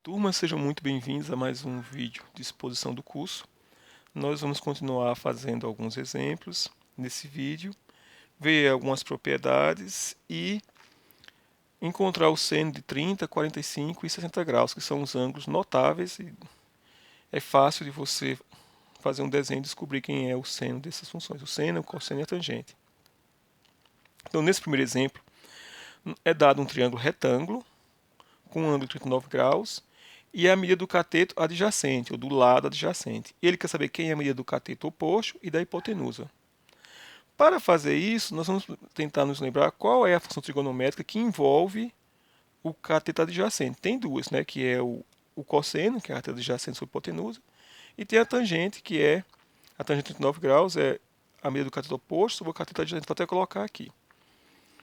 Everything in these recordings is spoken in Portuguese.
Turma, sejam muito bem-vindos a mais um vídeo de exposição do curso. Nós vamos continuar fazendo alguns exemplos nesse vídeo, ver algumas propriedades e encontrar o seno de 30, 45 e 60 graus, que são os ângulos notáveis e é fácil de você fazer um desenho e descobrir quem é o seno dessas funções, o seno, o cosseno e a tangente. Então, nesse primeiro exemplo, é dado um triângulo retângulo com um ângulo de 39 graus e a medida do cateto adjacente, ou do lado adjacente. Ele quer saber quem é a medida do cateto oposto e da hipotenusa. Para fazer isso, nós vamos tentar nos lembrar qual é a função trigonométrica que envolve o cateto adjacente. Tem duas, né, que é o cosseno, que é a cateto adjacente sobre a hipotenusa, e tem a tangente, que é a tangente de 39 graus, é a medida do cateto oposto sobre o cateto adjacente. Vou até colocar aqui.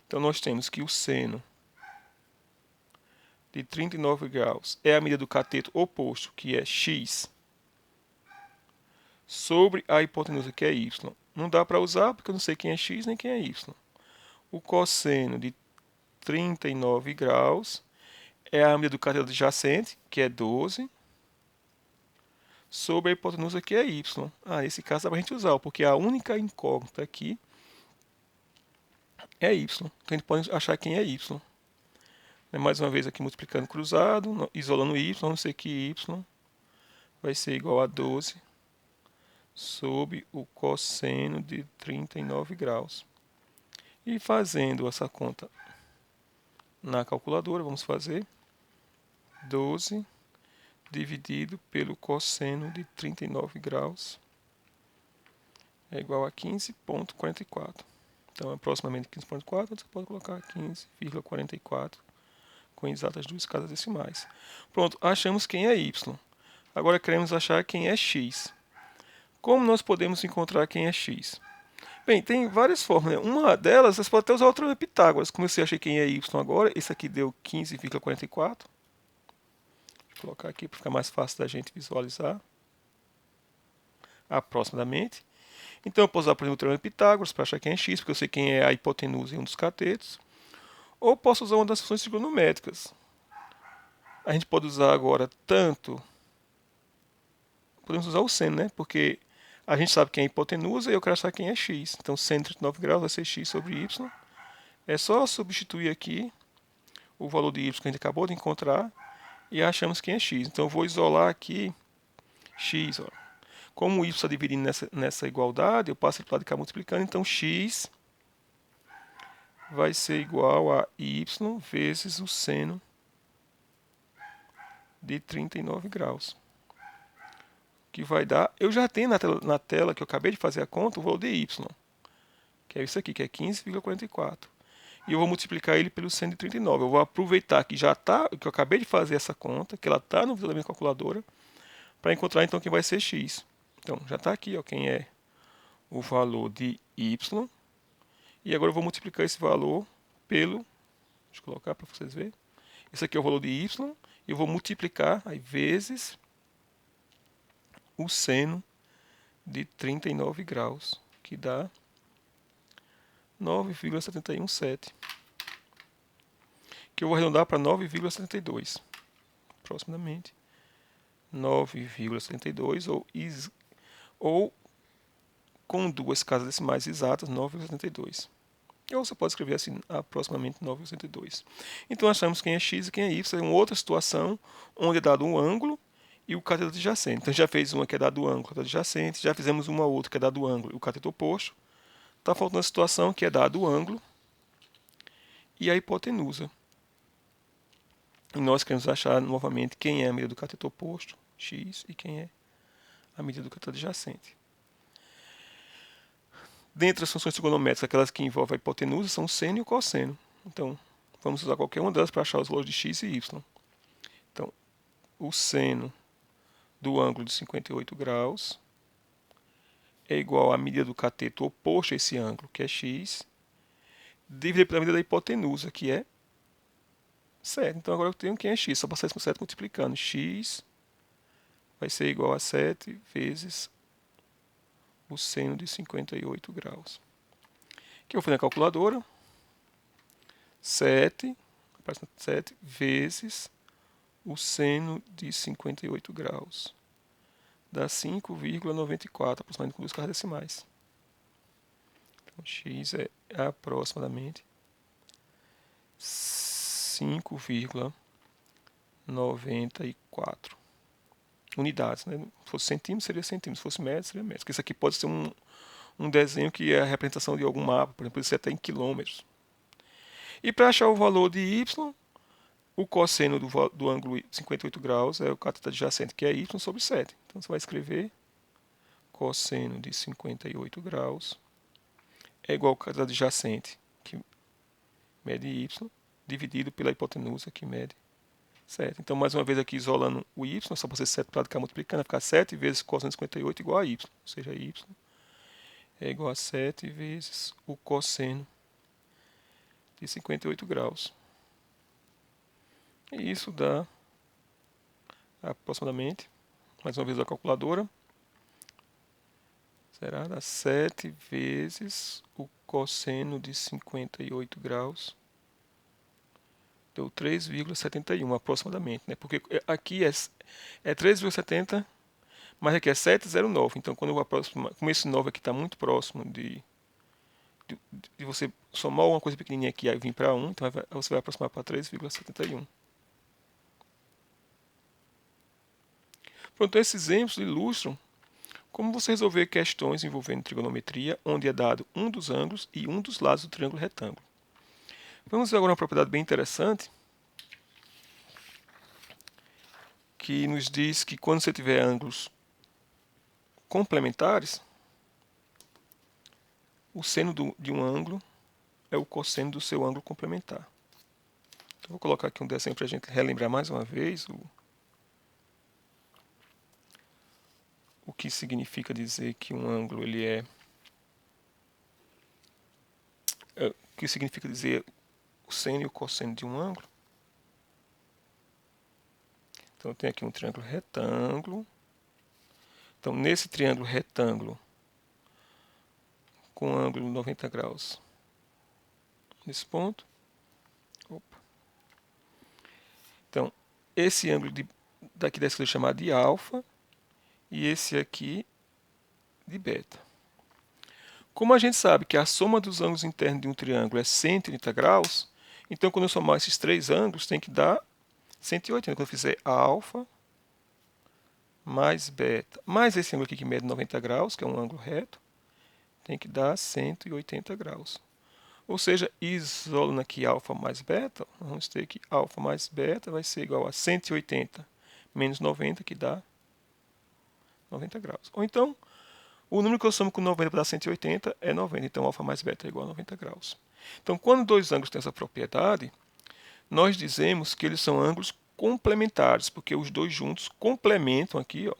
Então nós temos que o seno de 39 graus é a medida do cateto oposto, que é x, sobre a hipotenusa, que é y. Não dá para usar porque eu não sei quem é x nem quem é y. O cosseno de 39 graus é a medida do cateto adjacente, que é 12, sobre a hipotenusa, que é y. Esse caso dá para a gente usar, porque a única incógnita aqui é y. Então a gente pode achar quem é y. Mais uma vez aqui multiplicando cruzado, isolando y, vamos ser que y vai ser igual a 12 sobre o cosseno de 39 graus. E fazendo essa conta na calculadora, vamos fazer 12 dividido pelo cosseno de 39 graus é igual a 15,44. Então, é aproximadamente 15,4, você pode colocar 15,44 com exatas duas casas decimais. Pronto, achamos quem é y. Agora queremos achar quem é x. Como nós podemos encontrar quem é x? Bem, tem várias formas, né? Uma delas, você pode até usar outra Pitágoras. Como eu achei quem é y agora, esse aqui deu 15,44. Vou colocar aqui para ficar mais fácil da gente visualizar aproximadamente. Então eu posso usar, por exemplo, o teorema de Pitágoras para achar quem é x, porque eu sei quem é a hipotenusa em um dos catetos. Ou posso usar uma das funções trigonométricas. A gente pode usar agora tanto... Podemos usar o seno, né? Porque a gente sabe quem é a hipotenusa e eu quero achar quem é x. Então, seno de 39 graus vai ser x sobre y. É só substituir aqui o valor de y que a gente acabou de encontrar e achamos quem é x. Então, eu vou isolar aqui x. Ó. Como o y está dividindo nessa igualdade, eu passo para o lado de cá multiplicando. Então, x vai ser igual a y vezes o seno de 39 graus. Que vai dar... Eu já tenho na tela que eu acabei de fazer a conta o valor de y, que é isso aqui, que é 15,44. E eu vou multiplicar ele pelo 139. Eu vou aproveitar que já está, que eu acabei de fazer essa conta, que ela está no vídeo da minha calculadora, para encontrar então quem vai ser x. Então, já está aqui, ó, quem é o valor de y. E agora eu vou multiplicar esse valor pelo... Deixa eu colocar para vocês verem. Esse aqui é o valor de y. E eu vou multiplicar aí, vezes o seno de 39 graus, que dá 9,717. Que eu vou arredondar para 9,72, aproximadamente. 9,72 ou com duas casas decimais exatas, 9,72. Ou você pode escrever assim, aproximadamente 9,72. Então achamos quem é x e quem é y. É uma outra situação onde é dado um ângulo e o cateto adjacente. Então já fez uma que é dado o ângulo, o cateto adjacente, já fizemos uma outra que é dado o ângulo e o cateto oposto. Está faltando a situação que é dado o ângulo e a hipotenusa. E nós queremos achar novamente quem é a medida do cateto oposto, x, e quem é a medida do cateto adjacente. Dentre as funções trigonométricas, aquelas que envolvem a hipotenusa são o seno e o cosseno. Então, vamos usar qualquer uma delas para achar os valores de x e y. Então, o seno do ângulo de 58 graus é igual à medida do cateto oposto a esse ângulo, que é x, dividido pela medida da hipotenusa, que é 7. Então, agora eu tenho quem é x. Só passar isso com 7 multiplicando. X vai ser igual a 7 vezes o seno de 58 graus. Que eu vou fazer na calculadora. 7 vezes o seno de 58 graus. Dá 5,94, aproximadamente com 2 casas decimais. Então, x é aproximadamente 5,94 unidades, né? Se fosse centímetro, seria centímetro. Se fosse metro, seria metro. Porque isso aqui pode ser um desenho que é a representação de algum mapa, por exemplo, isso é até em quilômetros. E para achar o valor de y, o cosseno do ângulo 58 graus é o cateto adjacente, que é y sobre 7. Então você vai escrever cosseno de 58 graus é igual ao cateto adjacente, que mede y, dividido pela hipotenusa, que mede 7. Então, mais uma vez aqui isolando o y, só para você 7 para ficar multiplicando, vai ficar 7 vezes cosseno de 58 igual a y. Ou seja, y é igual a 7 vezes o cosseno de 58 graus. E isso dá aproximadamente, mais uma vez a calculadora, será dar 7 vezes o cosseno de 58 graus. Deu 3,71 aproximadamente, né? Porque aqui é 3,70, mas aqui é 7,09. Então, quando eu aproximo, como esse 9 aqui está muito próximo de você somar uma coisa pequenininha aqui e vir para 1, então você vai aproximar para 3,71. Pronto, esses exemplos ilustram como você resolver questões envolvendo trigonometria, onde é dado um dos ângulos e um dos lados do triângulo retângulo. Vamos ver agora uma propriedade bem interessante, que nos diz que quando você tiver ângulos complementares, o seno de um ângulo é o cosseno do seu ângulo complementar. Então, vou colocar aqui um desenho para a gente relembrar mais uma vez o que significa dizer que um ângulo ele o que significa dizer o seno e o cosseno de um ângulo. Então, eu tenho aqui um triângulo retângulo. Então, nesse triângulo retângulo, com ângulo 90 graus, nesse ponto. Opa. Então, esse ângulo daqui da esquerda é chamado de alfa, e esse aqui de beta. Como a gente sabe que a soma dos ângulos internos de um triângulo é 180 graus, então quando eu somar esses três ângulos tem que dar 180. Quando eu fizer alfa mais beta, mais esse ângulo aqui que mede 90 graus, que é um ângulo reto, tem que dar 180 graus. Ou seja, isolando aqui alfa mais beta, vamos ter que alfa mais beta vai ser igual a 180 menos 90, que dá 90 graus. Ou então, o número que eu somo com 90 para dar 180 é 90. Então, alfa mais beta é igual a 90 graus. Então, quando dois ângulos têm essa propriedade, nós dizemos que eles são ângulos complementares, porque os dois juntos complementam aqui, ó,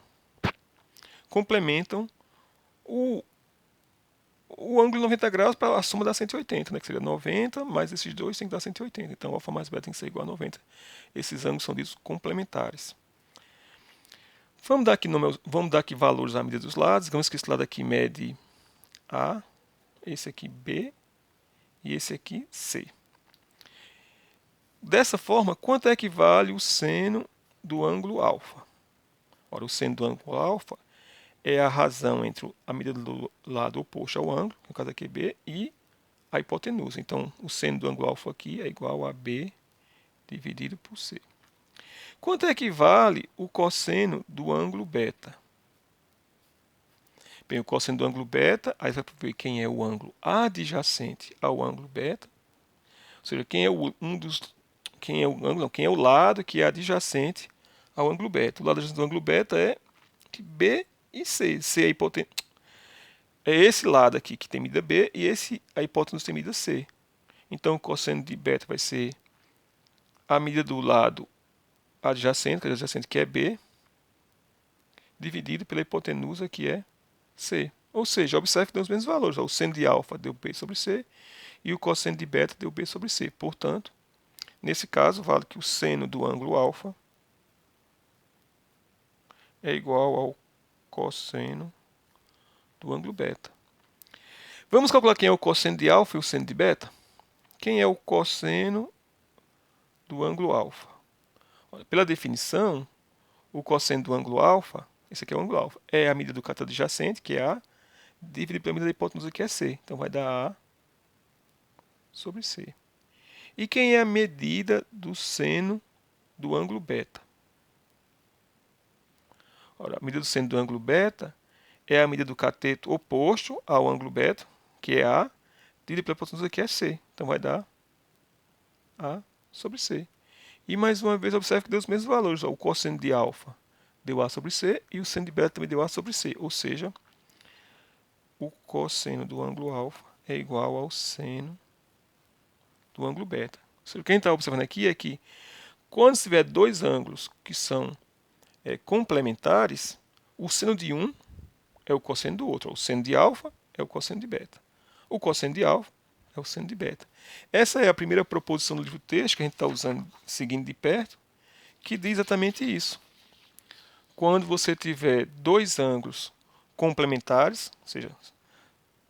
complementam o ângulo de 90 graus para a soma da 180, né, que seria 90, mais esses dois tem que dar 180. Então, alfa mais beta tem que ser igual a 90. Esses ângulos são ditos complementares. Vamos dar aqui valores à medida dos lados. Digamos que esse lado aqui mede A, esse aqui B e esse aqui C. Dessa forma, quanto é que vale o seno do ângulo alfa? Ora, o seno do ângulo alfa é a razão entre a medida do lado oposto ao ângulo, no caso aqui é B, e a hipotenusa. Então, o seno do ângulo alfa aqui é igual a B dividido por C. Quanto é que vale o cosseno do ângulo beta? Bem, o cosseno do ângulo beta, aí vai ver quem é o ângulo adjacente ao ângulo beta, ou seja, quem é o lado que é adjacente ao ângulo beta. O lado adjacente do ângulo beta é B e C. C é a hipotenusa. É esse lado aqui que tem medida B e a hipotenusa tem medida C. Então, o cosseno de beta vai ser a medida do lado adjacente, que é B, dividido pela hipotenusa, que é C. Ou seja, observe que deu os mesmos valores. O seno de alfa deu B sobre C e o cosseno de beta deu B sobre C. Portanto, nesse caso, vale que o seno do ângulo alfa é igual ao cosseno do ângulo beta. Vamos calcular quem é o cosseno de alfa e o seno de beta? Quem é o cosseno do ângulo alfa? Olha, pela definição, o cosseno do ângulo alfa, esse aqui é o ângulo alfa, é a medida do cateto adjacente, que é A, dividido pela medida da hipotenusa, que é C. Então vai dar A sobre C. E quem é a medida do seno do ângulo beta? Ora, a medida do seno do ângulo beta é a medida do cateto oposto ao ângulo beta, que é A, dividido pela hipotenusa, que é C. Então vai dar A sobre C. E mais uma vez, observe que deu os mesmos valores. O cosseno de alfa deu A sobre C e o seno de beta também deu A sobre C. Ou seja, o cosseno do ângulo alfa é igual ao seno do ângulo beta. O que a gente está observando aqui é que quando se tiver dois ângulos que são complementares, o seno de um é o cosseno do outro. O seno de alfa é o cosseno de beta. O cosseno de alfa é o seno de beta. Essa é a primeira proposição do livro texto que a gente está usando, seguindo de perto, que diz exatamente isso. Quando você tiver dois ângulos complementares, ou seja,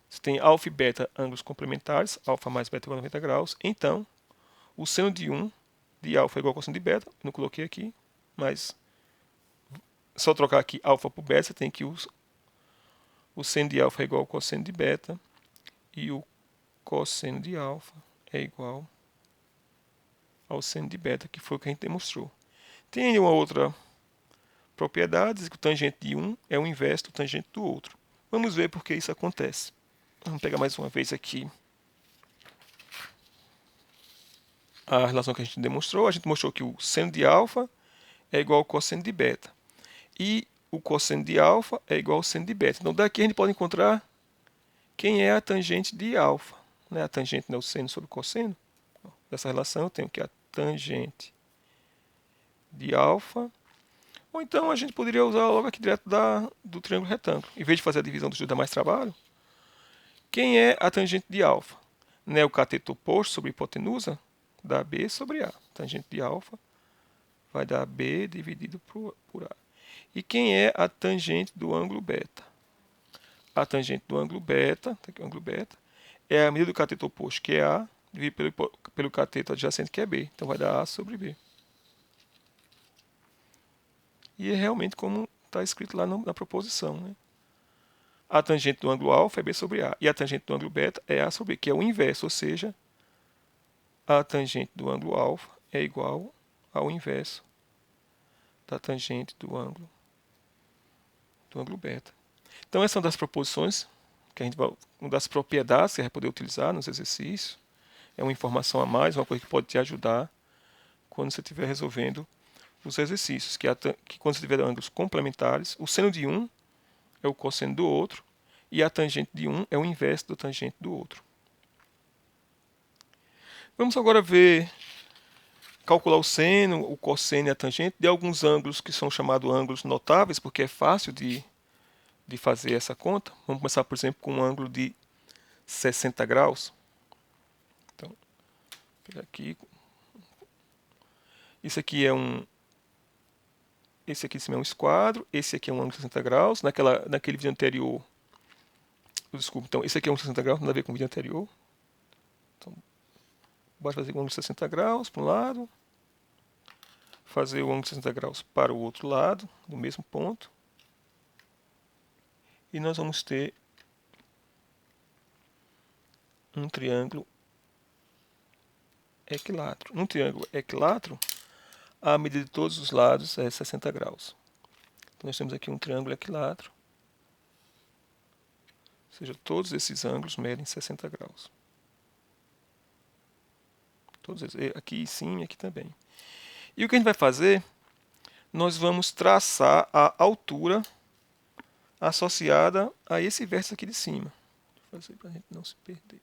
você tem alfa e beta ângulos complementares, alfa mais beta igual a 90 graus, então o seno de 1 de alfa é igual ao cosseno de beta, não coloquei aqui, mas só trocar aqui alfa por beta, você tem que o seno de alfa é igual ao cosseno de beta e o cosseno de alfa é igual ao seno de beta, que foi o que a gente demonstrou. Tem uma outra propriedade, que o tangente de um é o inverso do tangente do outro. Vamos ver por que isso acontece. Vamos pegar mais uma vez aqui a relação que a gente demonstrou. A gente mostrou que o seno de alfa é igual ao cosseno de beta. E o cosseno de alfa é igual ao seno de beta. Então daqui a gente pode encontrar quem é a tangente de alfa. A tangente não é o seno sobre o cosseno. Dessa relação eu tenho que a tangente de alfa. Ou então a gente poderia usar logo aqui direto do triângulo retângulo. Em vez de fazer a divisão dos dois dá mais trabalho. Quem é a tangente de alfa? O cateto oposto sobre a hipotenusa dá B sobre A. Tangente de alfa vai dar B dividido por A. E quem é a tangente do ângulo beta? A tangente do ângulo beta, tá aqui o ângulo beta, é a medida do cateto oposto, que é A, dividido pelo cateto adjacente, que é B. Então vai dar A sobre B. E é realmente como está escrito lá na proposição. Né? A tangente do ângulo alfa é B sobre A. E a tangente do ângulo beta é A sobre B, que é o inverso, ou seja, a tangente do ângulo alfa é igual ao inverso da tangente do ângulo beta. Então, essa é uma das proposições, que a gente vai, uma das propriedades que a gente vai poder utilizar nos exercícios. É uma informação a mais, uma coisa que pode te ajudar quando você estiver resolvendo os exercícios, que quando você tiver ângulos complementares, o seno de um é o cosseno do outro, e a tangente de um é o inverso do tangente do outro. Vamos agora calcular o seno, o cosseno e a tangente de alguns ângulos que são chamados ângulos notáveis, porque é fácil de fazer essa conta. Vamos começar, por exemplo, com um ângulo de 60 graus. Então, vou pegar aqui. Isso aqui esse aqui de cima é um esquadro, esse aqui é um ângulo de 60 graus. Naquele vídeo anterior, desculpa, então esse aqui é um 60 graus, não tem a ver com o vídeo anterior. Então, basta fazer um ângulo de 60 graus para um lado, fazer o ângulo de 60 graus para o outro lado, do mesmo ponto. E nós vamos ter um triângulo equilátero. Num triângulo equilátero, a medida de todos os lados é 60 graus. Então, nós temos aqui um triângulo equilátero. Ou seja, todos esses ângulos medem 60 graus. Todos eles, aqui sim e aqui também. E o que a gente vai fazer? Nós vamos traçar a altura associada a esse vértice aqui de cima. Vou fazer para a gente não se perder.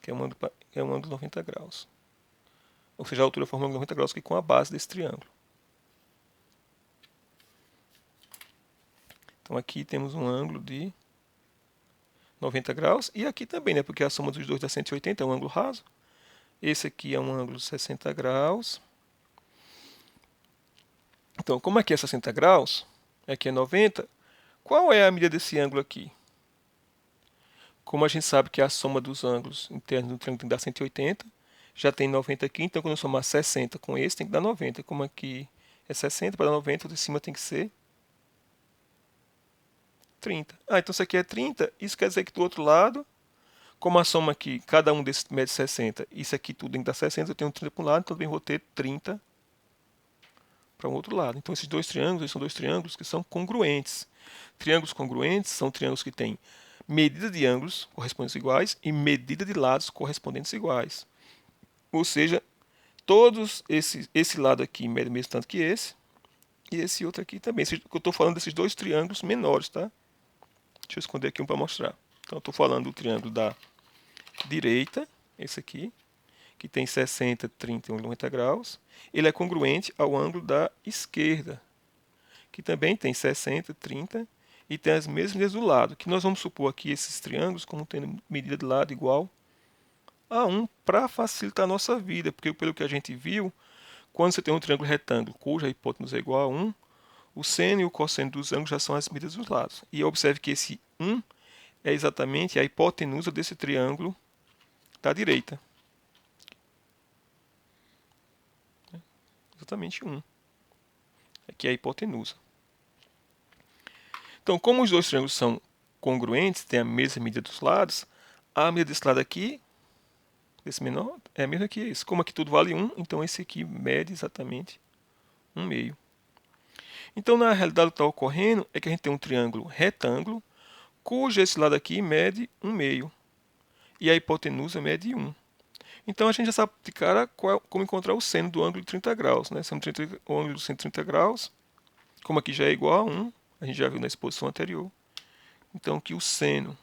Que é um ângulo de 90 graus. Ou seja, a altura forma um ângulo de 90 graus aqui com a base desse triângulo. Então aqui temos um ângulo de 90 graus. E aqui também, né? Porque a soma dos dois dá 180, é um ângulo raso. Esse aqui é um ângulo de 60 graus. Então, como aqui é 60 graus, aqui é 90, qual é a medida desse ângulo aqui? Como a gente sabe que a soma dos ângulos internos do triângulo tem que dar 180, já tem 90 aqui, então quando eu somar 60 com esse, tem que dar 90. Como aqui é 60, para dar 90, o de cima tem que ser 30. Ah, então isso aqui é 30, isso quer dizer que do outro lado, como a soma aqui, cada um desses mede 60, isso aqui tudo tem que dar 60, eu tenho 30 para um lado, então também vou ter 30 para o outro lado. Então esses dois triângulos, eles são dois triângulos que são congruentes. Triângulos congruentes são triângulos que têm medida de ângulos correspondentes iguais e medida de lados correspondentes iguais. Ou seja, todos esse lado aqui mede o mesmo tanto que esse, e esse outro aqui também. Eu estou falando desses dois triângulos menores, tá? Deixa eu esconder aqui um para mostrar. Então, eu estou falando do triângulo da direita, esse aqui, que tem 60, 30 e 90 graus. Ele é congruente ao ângulo da esquerda, que também tem 60, 30 e tem as mesmas medidas do lado, que nós vamos supor aqui esses triângulos como tendo medida de lado igual a 1 para facilitar a nossa vida, porque pelo que a gente viu, quando você tem um triângulo retângulo cuja hipótenusa é igual a 1, o seno e o cosseno dos ângulos já são as medidas dos lados. E observe que esse 1 é exatamente a hipotenusa desse triângulo da direita. Exatamente 1. Aqui é a hipotenusa. Então, como os dois triângulos são congruentes, têm a mesma medida dos lados, a medida desse lado aqui, desse menor, é a mesma que esse. Como aqui tudo vale 1, então esse aqui mede exatamente 1 meio. Então, na realidade, o que está ocorrendo é que a gente tem um triângulo retângulo, cujo esse lado aqui mede 1 meio, e a hipotenusa mede 1. Então, a gente já sabe de cara como encontrar o seno do ângulo de 30 graus. Né? O ângulo de 130 graus, como aqui já é igual a 1, a gente já viu na exposição anterior. Então, que o seno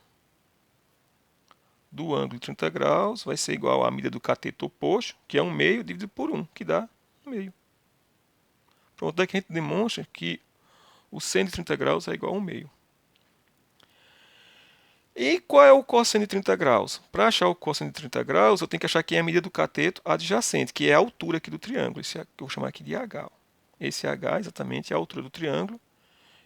do ângulo de 30 graus vai ser igual à medida do cateto oposto, que é 1 meio, dividido por 1, que dá 1 meio. Pronto, daqui a gente demonstra que o seno de 30 graus é igual a 1 meio. E qual é o cosseno de 30 graus? Para achar o cosseno de 30 graus, eu tenho que achar quem é a medida do cateto adjacente, que é a altura aqui do triângulo. Esse que eu vou chamar aqui de H. Esse H exatamente é a altura do triângulo.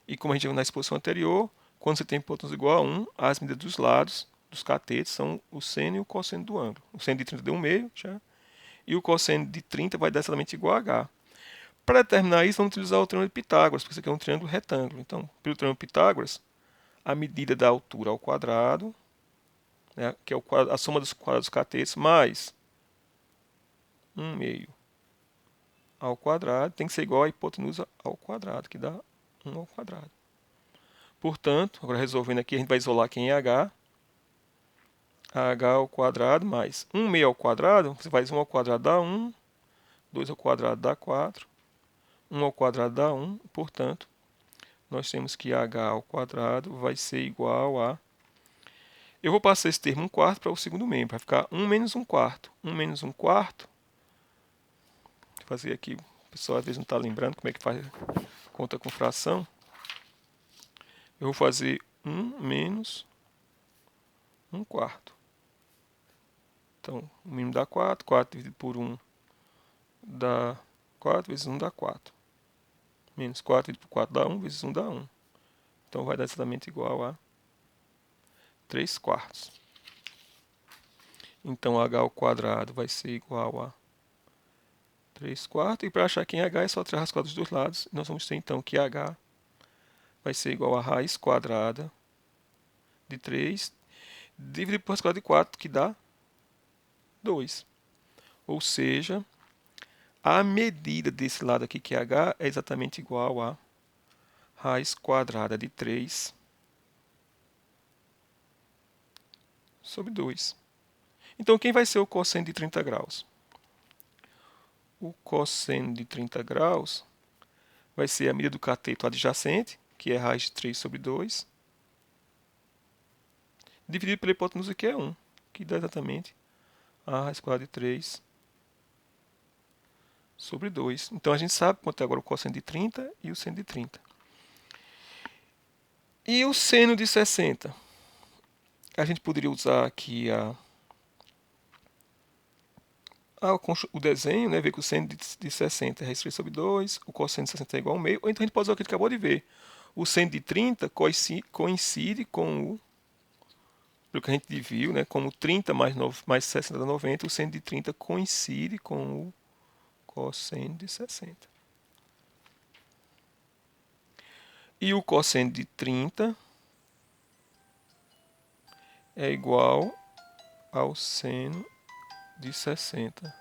E como a gente viu na exposição anterior, quando você tem hipótenusa igual a 1, as medidas dos lados dos catetos são o seno e o cosseno do ângulo. O seno de 30 deu 1 meio, já, e o cosseno de 30 vai dar exatamente igual a H. Para determinar isso, vamos utilizar o triângulo de Pitágoras, porque isso aqui é um triângulo retângulo. Então, pelo triângulo de Pitágoras, a medida da altura ao quadrado, né, que é a soma dos quadrados dos catetos, mais 1 meio ao quadrado, tem que ser igual à hipotenusa ao quadrado, que dá 1 ao quadrado. Portanto, agora resolvendo aqui, a gente vai isolar quem é H. H ao quadrado mais 1 meio ao quadrado, você faz 1 ao quadrado dá 1, 2 ao quadrado dá 4, 1 ao quadrado dá 1, portanto, nós temos que H ao quadrado vai ser igual a... Eu vou passar esse termo 1 quarto para o segundo membro, vai ficar 1 menos 1 quarto. 1 menos 1 quarto, vou fazer aqui, o pessoal às vezes não está lembrando como é que faz conta com fração. Eu vou fazer 1 menos 1 quarto. Então, o mínimo dá 4, 4 dividido por 1 dá 4, vezes 1 dá 4. Menos 4 dividido por 4 dá 1, vezes 1 dá 1. Então, vai dar exatamente igual a 3 quartos. Então, h ao quadrado vai ser igual a 3 quartos. E para achar quem é h, é só tirar a raiz quadrada dos dois lados. Nós vamos ter, então, que h vai ser igual a raiz quadrada de 3 dividido por raiz quadrada de 4, que dá 2. Ou seja, a medida desse lado aqui, que é h, é exatamente igual a raiz quadrada de 3 sobre 2. Então, quem vai ser o cosseno de 30 graus? O cosseno de 30 graus vai ser a medida do cateto adjacente, que é raiz de 3 sobre 2, dividido pela hipotenusa, que é 1, que dá exatamente a raiz quadrada de 3 sobre 2. Então, a gente sabe quanto é agora o cosseno de 30 e o seno de 30. E o seno de 60? A gente poderia usar aqui o desenho, né, ver que o seno de 60 é raiz de 3 sobre 2, o cosseno de 60 é igual ao meio, ou então a gente pode usar o que a gente acabou de ver. O seno de 30 coincide com o pelo que a gente viu, né, como 30 mais 60 dá 90, o seno de 30 coincide com o cosseno de 60. E o cosseno de 30 é igual ao seno de 60.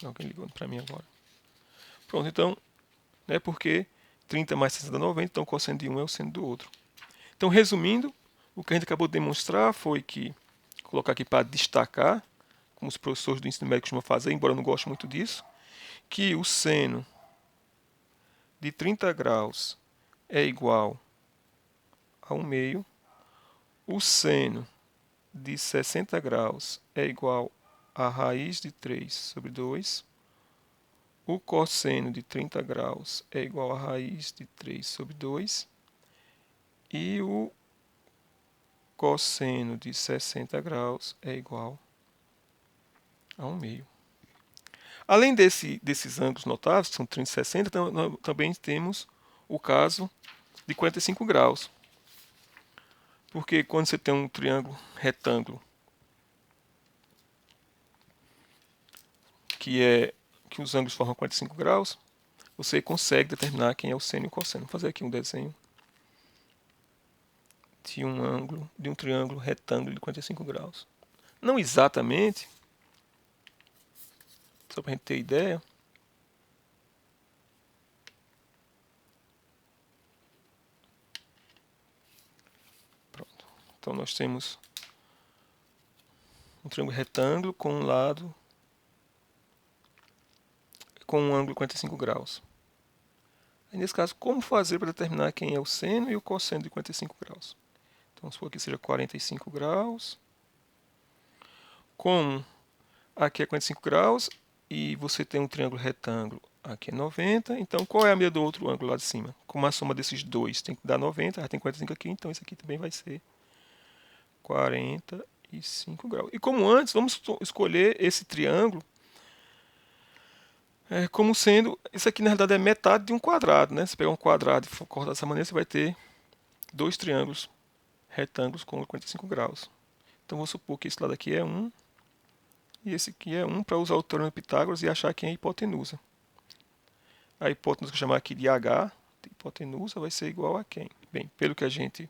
Alguém ligou para mim agora. Pronto, então, né, porque 30 mais 60 dá 90, então o cosseno de um é o seno do outro. Então, resumindo, o que a gente acabou de demonstrar foi que, colocar aqui para destacar, como os professores do ensino médio costumam fazer, embora eu não goste muito disso, que o seno de 30 graus é igual a 1 meio, o seno de 60 graus é igual a raiz de 3 sobre 2, o cosseno de 30 graus é igual a raiz de 3 sobre 2 e o cosseno de 60 graus é igual a 1 meio. Além desses ângulos notáveis, que são 30 e 60, também temos o caso de 45 graus. Porque quando você tem um triângulo retângulo que os ângulos formam 45 graus, você consegue determinar quem é o seno e o cosseno. Vou fazer aqui um desenho de um triângulo retângulo de 45 graus. Não exatamente, só para a gente ter ideia. Pronto. Então nós temos um triângulo retângulo com um lado com um ângulo de 45 graus. Aí, nesse caso, como fazer para determinar quem é o seno e o cosseno de 45 graus? Então, vamos supor que seja 45 graus. Como aqui é 45 graus e você tem um triângulo retângulo, aqui é 90. Então, qual é a medida do outro ângulo lá de cima? Como a soma desses dois tem que dar 90, já tem 45 aqui, então esse aqui também vai ser 45 graus. E como antes, vamos escolher esse triângulo como sendo, isso aqui na realidade é metade de um quadrado, né? Se pegar um quadrado e cortar dessa maneira, você vai ter dois triângulos retângulos com 45 graus. Então vou supor que esse lado aqui é 1 e esse aqui é 1 para usar o teorema de Pitágoras e achar quem é a hipotenusa. A hipotenusa que eu chamar aqui de H, de hipotenusa, vai ser igual a quem? Bem, pelo que a gente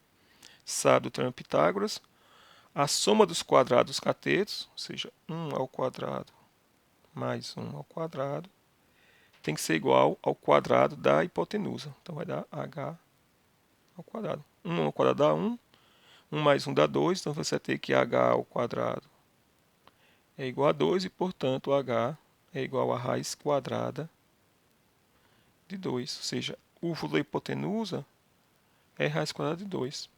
sabe do teorema de Pitágoras, a soma dos quadrados dos catetos, ou seja, 1 ao quadrado mais 1 ao quadrado, tem que ser igual ao quadrado da hipotenusa. Então vai dar H ao quadrado. 1 ao quadrado dá 1, 1 mais 1 dá 2, então você vai ter que H ao quadrado é igual a 2 e, portanto, H é igual a raiz quadrada de 2. Ou seja, o valor da hipotenusa é raiz quadrada de 2.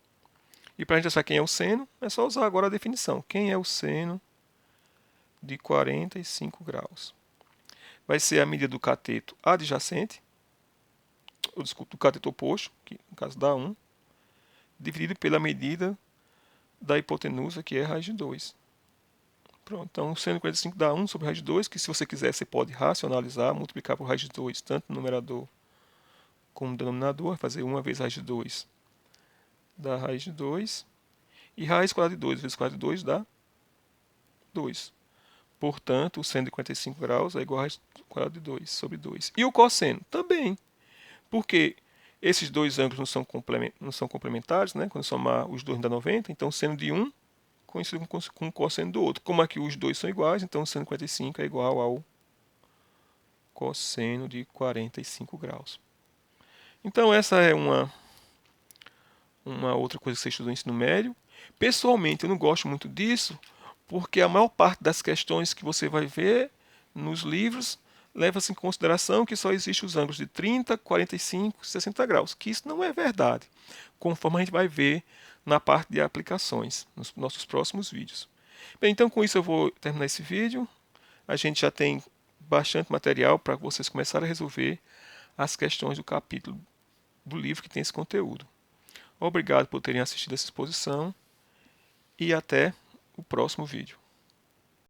E para a gente achar quem é o seno, é só usar agora a definição. Quem é o seno de 45 graus? Vai ser a medida do cateto adjacente, ou desculpa, do cateto oposto, que no caso dá 1, dividido pela medida da hipotenusa, que é a raiz de 2. Pronto, então o seno de 45 dá 1 sobre raiz de 2, que se você quiser você pode racionalizar, multiplicar por raiz de 2, tanto no numerador como no denominador, fazer 1 vezes raiz de 2 dá raiz de 2, e raiz quadrada de 2 vezes quadrada de 2 dá 2. Portanto, o seno de 45 graus é igual a raiz quadrada de 2 sobre 2. E o cosseno? Também, porque esses dois ângulos não são complementares, né? Quando somar os dois dá 90, então o seno de um coincide com o cosseno do outro. Como aqui os dois são iguais, então o seno de 45 é igual ao cosseno de 45 graus. Então essa é uma outra coisa que você estuda no ensino médio. Pessoalmente eu não gosto muito disso, porque a maior parte das questões que você vai ver nos livros leva-se em consideração que só existem os ângulos de 30, 45 e 60 graus, que isso não é verdade, conforme a gente vai ver na parte de aplicações, nos nossos próximos vídeos. Bem, então com isso eu vou terminar esse vídeo. A gente já tem bastante material para vocês começarem a resolver as questões do capítulo do livro que tem esse conteúdo. Obrigado por terem assistido essa exposição e até o próximo vídeo.